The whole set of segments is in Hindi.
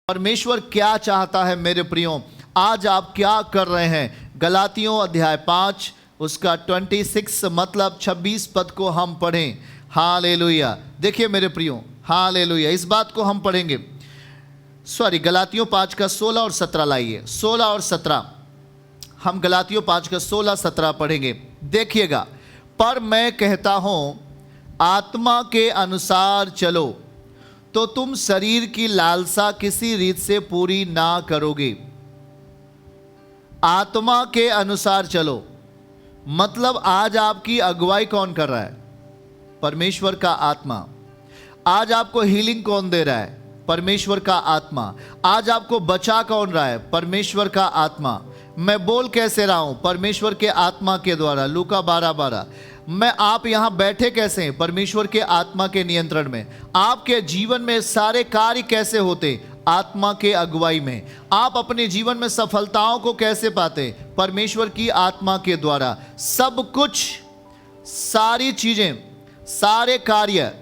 परमेश्वर क्या चाहता है मेरे प्रियो, आज आप क्या कर रहे हैं। गलातियों अध्याय 5 उसका 26 मतलब 26 पद को हम पढ़ें। हालेलुया। देखिए मेरे प्रियो, हालेलुया, इस बात को हम पढ़ेंगे। गलातियों 5 का 16 और 17 लाइए। 16 और 17 हम गलातियों 5 का 16-17 पढ़ेंगे। देखिएगा, पर मैं कहता हूं आत्मा के अनुसार चलो तो तुम शरीर की लालसा किसी रीत से पूरी ना करोगे। आत्मा के अनुसार चलो मतलब आज आपकी अगुवाई कौन कर रहा है? परमेश्वर का आत्मा। आज आपको हीलिंग कौन दे रहा है? परमेश्वर का आत्मा। आज आपको बचा कौन रहा है? परमेश्वर का आत्मा। मैं बोल कैसे रहा हूं? परमेश्वर के आत्मा के द्वारा। लूका 12:12। मैं आप यहां बैठे कैसे हैं? परमेश्वर के आत्मा के नियंत्रण में। आपके जीवन में सारे कार्य कैसे होते? आत्मा के अगुवाई में। आप अपने जीवन में सफलताओं को कैसे पाते? परमेश्वर की आत्मा के द्वारा। सब कुछ, सारी चीजें, सारे कार्य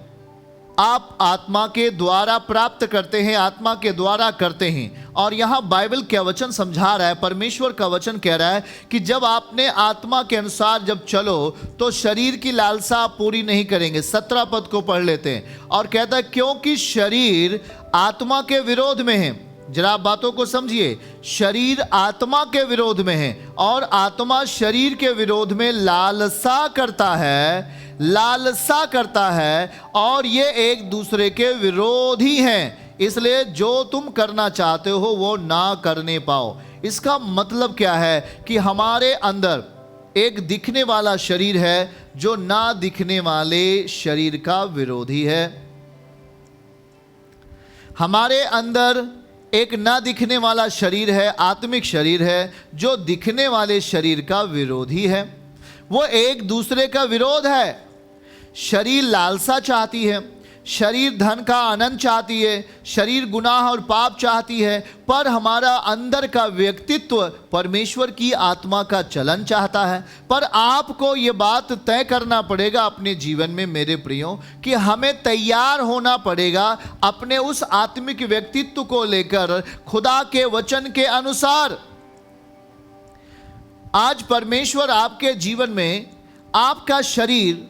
आप आत्मा के द्वारा प्राप्त करते हैं, आत्मा के द्वारा करते हैं। और यहां बाइबल क्या वचन समझा रहा है, परमेश्वर का वचन कह रहा है कि जब आपने आत्मा के अनुसार जब चलो तो शरीर की लालसा आप पूरी नहीं करेंगे। 17 पद को पढ़ लेते हैं और कहता है क्योंकि शरीर आत्मा के विरोध में है। जरा आप बातों को समझिए, शरीर आत्मा के विरोध में है और आत्मा शरीर के विरोध में लालसा करता है, लालसा करता है, और ये एक दूसरे के विरोधी हैं। इसलिए जो तुम करना चाहते हो वो ना करने पाओ। इसका मतलब क्या है कि हमारे अंदर एक दिखने वाला शरीर है जो ना दिखने वाले शरीर का विरोधी है। हमारे अंदर एक ना दिखने वाला शरीर है, आत्मिक शरीर है, जो दिखने वाले शरीर का विरोधी है। वो एक दूसरे का विरोध है। शरीर लालसा चाहती है, शरीर धन का आनंद चाहती है, शरीर गुनाह और पाप चाहती है, पर हमारा अंदर का व्यक्तित्व परमेश्वर की आत्मा का चलन चाहता है। पर आपको ये बात तय करना पड़ेगा अपने जीवन में मेरे प्रियो कि हमें तैयार होना पड़ेगा अपने उस आत्मिक व्यक्तित्व को लेकर खुदा के वचन के अनुसार। आज परमेश्वर आपके जीवन में, आपका शरीर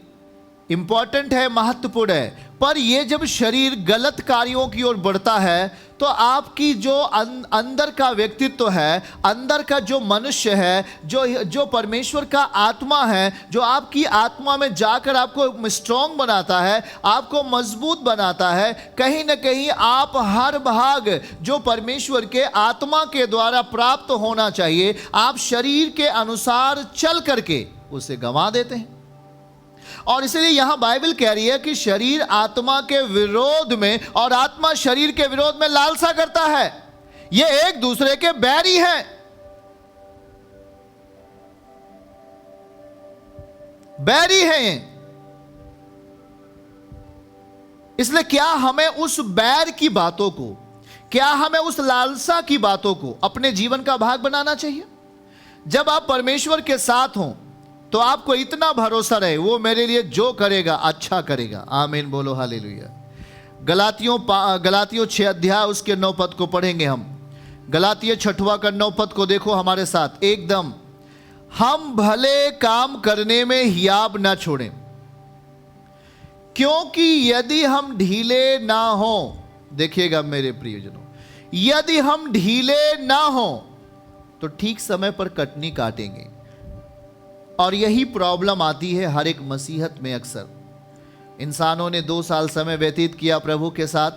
इंपॉर्टेंट है, महत्वपूर्ण है, पर यह जब शरीर गलत कार्यों की ओर बढ़ता है तो आपकी जो अंदर का व्यक्तित्व है, अंदर का जो मनुष्य है, जो परमेश्वर का आत्मा है, जो आपकी आत्मा में जाकर आपको स्ट्रांग बनाता है, आपको मजबूत बनाता है, कहीं ना कहीं आप हर भाग जो परमेश्वर के आत्मा के द्वारा प्राप्त होना चाहिए, आप शरीर के अनुसार चल करके उसे गंवा देते हैं। और इसलिए यहां बाइबल कह रही है कि शरीर आत्मा के विरोध में और आत्मा शरीर के विरोध में लालसा करता है। ये एक दूसरे के बैरी हैं, बैरी हैं। इसलिए क्या हमें उस बैर की बातों को, क्या हमें उस लालसा की बातों को अपने जीवन का भाग बनाना चाहिए? जब आप परमेश्वर के साथ हों तो आपको इतना भरोसा रहे वो मेरे लिए जो करेगा अच्छा करेगा। आमीन बोलो हालेलुया। गलातियों 6 अध्याय उसके 9 पद को पढ़ेंगे हम। गलातियों 6वां का 9 पद को देखो हमारे साथ एकदम। हम भले काम करने में हियाब ना छोड़ें, क्योंकि यदि हम ढीले ना हो, देखिएगा मेरे प्रियजनों, यदि हम ढीले ना हो तो ठीक समय पर कटनी काटेंगे। और यही प्रॉब्लम आती है हर एक मसीहत में। अक्सर इंसानों ने 2 साल समय व्यतीत किया प्रभु के साथ,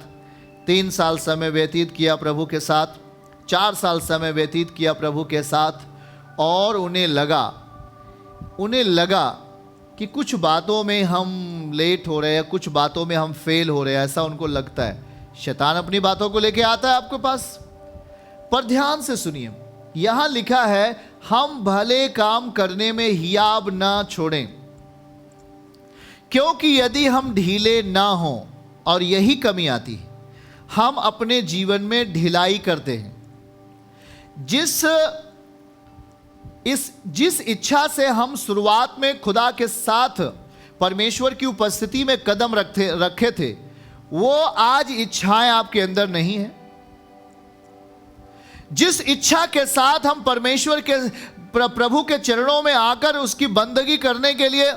3 साल समय व्यतीत किया प्रभु के साथ, 4 साल समय व्यतीत किया प्रभु के साथ, और उन्हें लगा कि कुछ बातों में हम लेट हो रहे हैं, कुछ बातों में हम फेल हो रहे हैं, ऐसा उनको लगता है। शैतान अपनी बातों को लेके आता है आपके पास। पर ध्यान से सुनिए, यहां लिखा है हम भले काम करने में हियाब ना छोड़ें, क्योंकि यदि हम ढीले ना हो, और यही कमी आती है, हम अपने जीवन में ढिलाई करते हैं। जिस इच्छा से हम शुरुआत में खुदा के साथ परमेश्वर की उपस्थिति में कदम रखे थे, वो आज इच्छाएं आपके अंदर नहीं है। जिस इच्छा के साथ हम परमेश्वर के प्रभु के चरणों में आकर उसकी बंदगी करने के लिए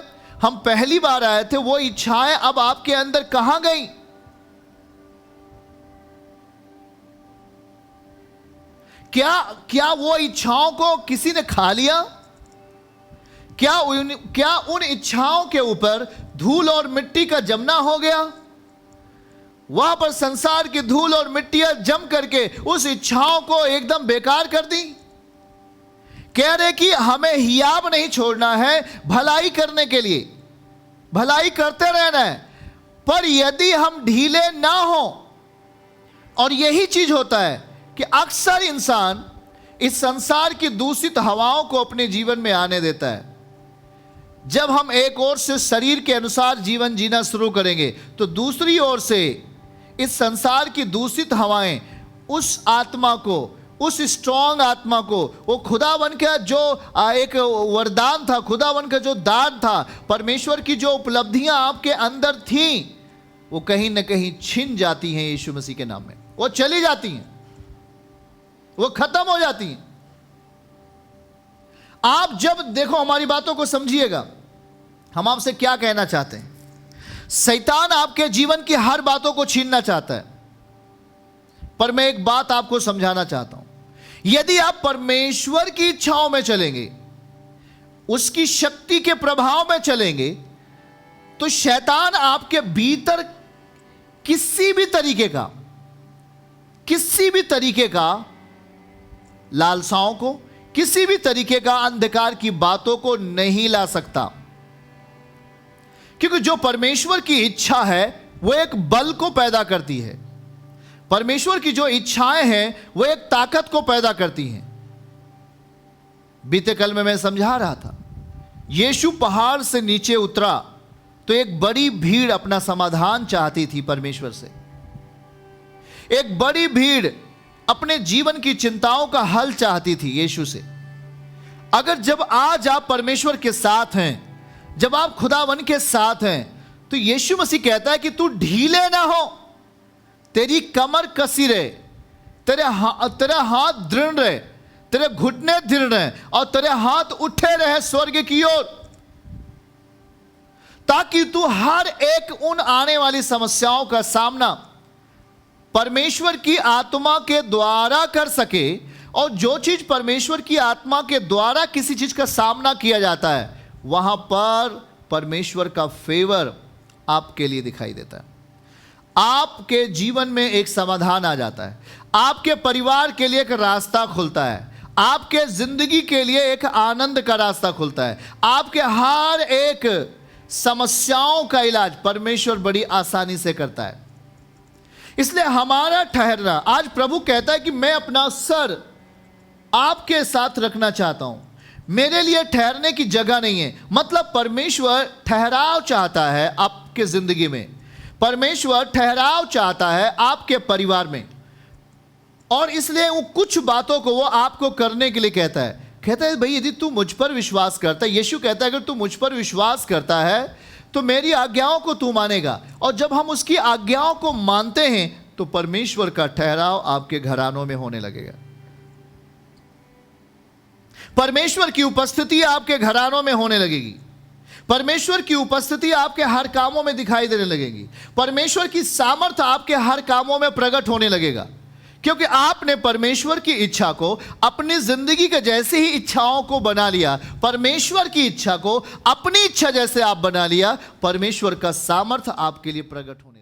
हम पहली बार आए थे, वो इच्छाएं अब आपके अंदर कहां गई? क्या वो इच्छाओं को किसी ने खा लिया? क्या उन इच्छाओं के ऊपर धूल और मिट्टी का जमना हो गया? वहां पर संसार की धूल और मिट्टियां जम करके उस इच्छाओं को एकदम बेकार कर दी। कह रहे कि हमें हियाब नहीं छोड़ना है, भलाई करने के लिए भलाई करते रहना है, पर यदि हम ढीले ना हो, और यही चीज होता है कि अक्सर इंसान इस संसार की दूषित हवाओं को अपने जीवन में आने देता है। जब हम एक ओर से शरीर के अनुसार जीवन जीना शुरू करेंगे, तो दूसरी ओर से इस संसार की दूषित हवाएं उस आत्मा को, उस स्ट्रॉन्ग आत्मा को, वो खुदावन का जो एक वरदान था, खुदावन का जो दान था, परमेश्वर की जो उपलब्धियां आपके अंदर थीं, वो कहीं ना कहीं छिन जाती हैं यीशु मसीह के नाम में। वो चली जाती हैं, वो खत्म हो जाती हैं। आप जब देखो, हमारी बातों को समझिएगा, हम आपसे क्या कहना चाहते हैं। शैतान आपके जीवन की हर बातों को छीनना चाहता है, पर मैं एक बात आपको समझाना चाहता हूं। यदि आप परमेश्वर की इच्छाओं में चलेंगे, उसकी शक्ति के प्रभाव में चलेंगे, तो शैतान आपके भीतर किसी भी तरीके का लालसाओं को, किसी भी तरीके का अंधकार की बातों को नहीं ला सकता। क्योंकि जो परमेश्वर की इच्छा है वो एक बल को पैदा करती है। परमेश्वर की जो इच्छाएं हैं वो एक ताकत को पैदा करती हैं। बीते कल में मैं समझा रहा था, यीशु पहाड़ से नीचे उतरा तो एक बड़ी भीड़ अपना समाधान चाहती थी परमेश्वर से। एक बड़ी भीड़ अपने जीवन की चिंताओं का हल चाहती थी यीशु से। जब आज आप परमेश्वर के साथ हैं, जब आप खुदावन के साथ हैं, तो यीशु मसीह कहता है कि तू ढीले ना हो, तेरी कमर कसी रहे, तेरा हाथ दृढ़ रहे, तेरे घुटने दृढ़ रहे, और तेरे हाथ उठे रहे स्वर्ग की ओर, ताकि तू हर एक उन आने वाली समस्याओं का सामना परमेश्वर की आत्मा के द्वारा कर सके। और जो चीज परमेश्वर की आत्मा के द्वारा किसी चीज का सामना किया जाता है, वहां पर परमेश्वर का फेवर आपके लिए दिखाई देता है। आपके जीवन में एक समाधान आ जाता है, आपके परिवार के लिए एक रास्ता खुलता है, आपके जिंदगी के लिए एक आनंद का रास्ता खुलता है, आपके हर एक समस्याओं का इलाज परमेश्वर बड़ी आसानी से करता है। इसलिए हमारा ठहरना, आज प्रभु कहता है कि मैं अपना सर आपके साथ रखना चाहता हूं, मेरे लिए ठहरने की जगह नहीं है। मतलब परमेश्वर ठहराव चाहता है आपके जिंदगी में, परमेश्वर ठहराव चाहता है आपके परिवार में, और इसलिए वो कुछ बातों को वो आपको करने के लिए कहता है भाई यदि तू मुझ पर विश्वास करता है, यीशु कहता है अगर तू मुझ पर विश्वास करता है तो मेरी आज्ञाओं को तू मानेगा। और जब हम उसकी आज्ञाओं को मानते हैं तो परमेश्वर का ठहराव आपके घरानों में होने लगेगा, परमेश्वर की उपस्थिति आपके घरानों में होने लगेगी, परमेश्वर की उपस्थिति आपके हर कामों में दिखाई देने लगेगी, परमेश्वर की सामर्थ्य आपके हर कामों में प्रकट होने लगेगा। क्योंकि आपने परमेश्वर की इच्छा को अपनी जिंदगी के जैसे ही इच्छाओं को बना लिया, परमेश्वर की इच्छा को अपनी इच्छा जैसे आप बना लिया, परमेश्वर का सामर्थ्य आपके लिए प्रकट होने